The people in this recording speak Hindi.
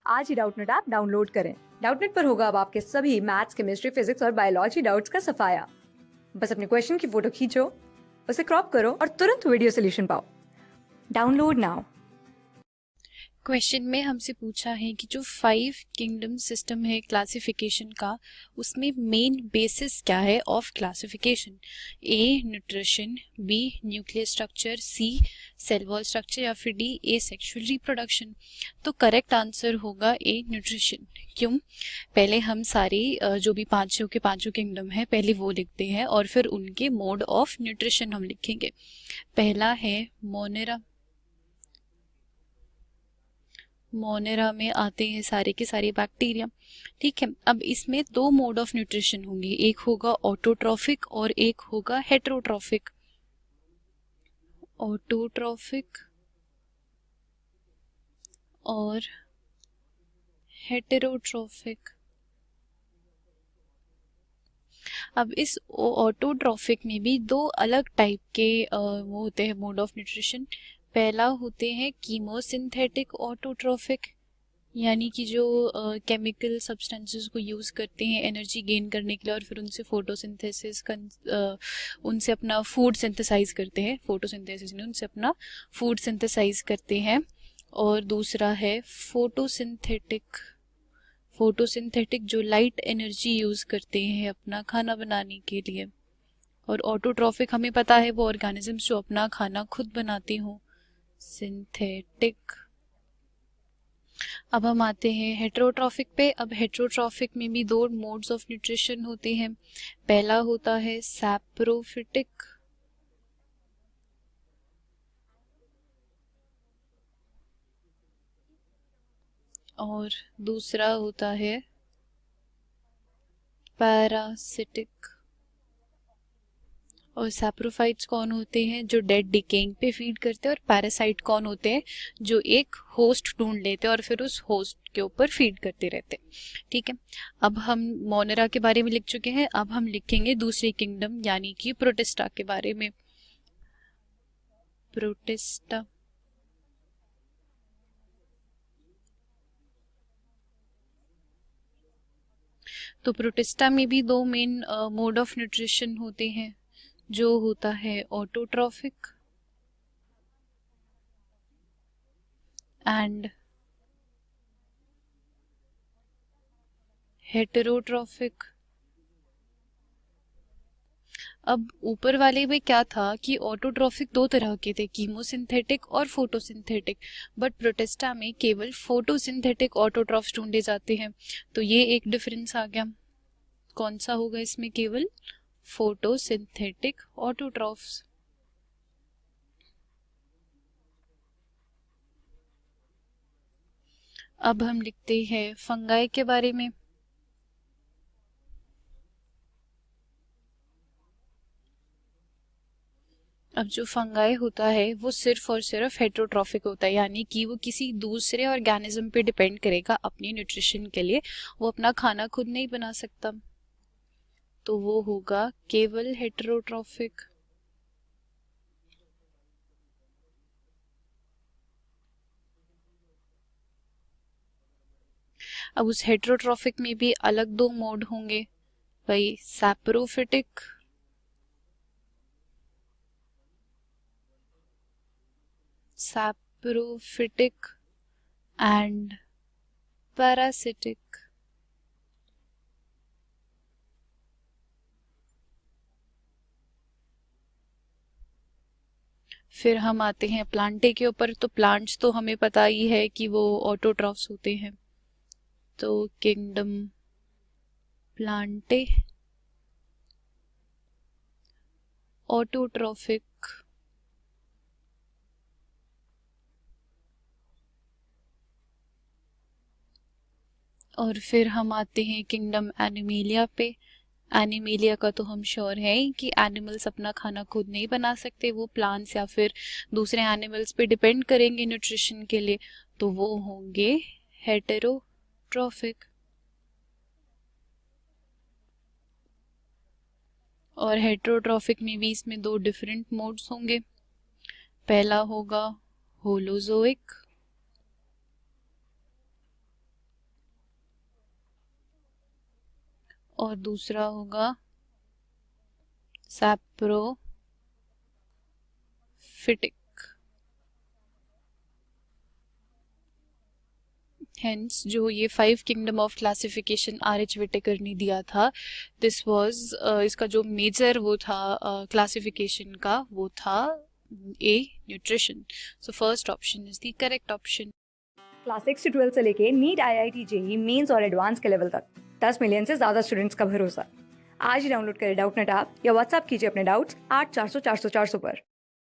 आज ही डाउटनेट ऐप डाउनलोड करें। डाउटनेट पर होगा अब आपके सभी मैथ्स, केमिस्ट्री, फिजिक्स और बायोलॉजी डाउट्स का सफाया। बस अपने क्वेश्चन की फोटो खींचो, उसे क्रॉप करो और तुरंत वीडियो सोल्यूशन पाओ। Download now. क्वेश्चन में हमसे पूछा है कि जो 5 किंगडम सिस्टम है क्लासिफिकेशन का, उसमें मेन बेसिस क्या है of classification. A nutrition, B nuclear structure, C cell wall structure या फिर डी ए सेक्सुअल रिप्रोडक्शन। तो करेक्ट आंसर होगा ए न्यूट्रिशन। क्यों? पहले हम सारी जो भी पांचों किंगडम है पहले वो लिखते हैं और फिर उनके मोड ऑफ न्यूट्रिशन हम लिखेंगे। पहला है मोनेरा। मोनेरा में आते हैं सारे के सारे बैक्टीरिया। ठीक है, अब इसमें दो मोड ऑफ न्यूट्रिशन होंगे, एक होगा ऑटोट्रॉफिक और एक होगा हेटेरोट्रॉफिक। ऑटोट्रॉफिक और हेटेरोट्रॉफिक। अब इस ऑटोट्रॉफिक में भी दो अलग टाइप के वो होते हैं मोड ऑफ न्यूट्रिशन। पहला होते हैं कीमोसिंथेटिक ऑटोट्रॉफिक, यानी कि जो केमिकल सब्सटेंसेस को यूज़ करते हैं एनर्जी गेन करने के लिए और फिर उनसे फोटोसिंथेसिस उनसे अपना फूड सिंथेसाइज करते हैं। फोटोसिंथेसिस नहीं, उनसे अपना फूड सिंथेसाइज करते हैं। और दूसरा है फोटोसिंथेटिक। फोटोसिंथेटिक जो लाइट एनर्जी यूज़ करते हैं अपना खाना बनाने के लिए। और ऑटोट्रॉफिक हमें पता है वो ऑर्गेनिजम्स जो अपना खाना खुद बनाते हों। सिंथेटिक। अब हम आते हैं हेटेरोट्रॉफिक पे। अब हेटेरोट्रॉफिक में भी दो मोड्स ऑफ न्यूट्रिशन होते हैं। पहला होता है सैप्रोफिटिक और दूसरा होता है पैरासिटिक। और सैप्रोफाइट्स कौन होते हैं? जो डेड डिकेइंग पे फीड करते हैं। और पैरासाइट कौन होते हैं? जो एक होस्ट ढूंढ लेते हैं और फिर उस होस्ट के ऊपर फीड करते रहते हैं। ठीक है, अब हम मोनेरा के बारे में लिख चुके हैं, अब हम लिखेंगे दूसरी किंगडम यानी कि प्रोटिस्टा के बारे में। प्रोटिस्टा। तो प्रोटिस्टा में भी दो मेन मोड ऑफ न्यूट्रिशन होते हैं, जो होता है ऑटोट्रॉफिक एंड हेटेरोट्रॉफिक। अब ऊपर वाले में क्या था कि ऑटोट्रॉफिक दो तरह के थे, कीमोसिंथेटिक और फोटोसिंथेटिक। बट प्रोटिस्टा में केवल फोटोसिंथेटिक ऑटोट्रॉफ्स ढूंढे जाते हैं। तो ये एक डिफरेंस आ गया। कौन सा होगा इसमें? केवल फोटोसिंथेटिक ऑटोट्रॉफ्स। अब हम लिखते हैं फंगाई के बारे में। अब जो फंगाई होता है वो सिर्फ और सिर्फ हेटेरोट्रॉफिक होता है, यानी कि वो किसी दूसरे ऑर्गेनिज्म पे डिपेंड करेगा अपनी न्यूट्रिशन के लिए। वो अपना खाना खुद नहीं बना सकता, तो वो होगा केवल हेटेरोट्रॉफिक। अब उस हेटेरोट्रॉफिक में भी अलग दो मोड होंगे, भाई सैप्रोफिटिक सैप्रोफिटिक एंड पैरासिटिक। फिर हम आते हैं प्लांटे के ऊपर। तो प्लांट्स तो हमें पता ही है कि वो ऑटोट्रॉफ्स होते हैं। तो किंगडम प्लांटे ऑटोट्रॉफिक। और फिर हम आते हैं किंगडम एनिमेलिया पे। एनिमेलिया का तो हम श्योर है कि एनिमल्स अपना खाना खुद नहीं बना सकते, वो प्लांट्स या फिर दूसरे एनिमल्स पे डिपेंड करेंगे न्यूट्रिशन के लिए। तो वो होंगे हेटेरोट्रॉफिक। और हेटेरोट्रॉफिक में भी इसमें दो डिफरेंट मोड्स होंगे। पहला होगा होलोजोइक और दूसरा होगा सैप्रोफिटिक। हेंस जो ये 5 kingdom of classification R.H. Whittaker ने दिया था, दिस वाज इसका जो मेजर वो था क्लासिफिकेशन का, वो था A nutrition. So first option is the correct option. Class 6 से 12 से लेके नीट, IIT, जेईई मेंस और एडवांस के लेवल तक 10 मिलियन से ज्यादा स्टूडेंट्स का भरोसा। आज ही डाउनलोड करें डाउटनेट ऐप या व्हाट्सएप कीजिए अपने डाउट्स 8400 400 400 पर।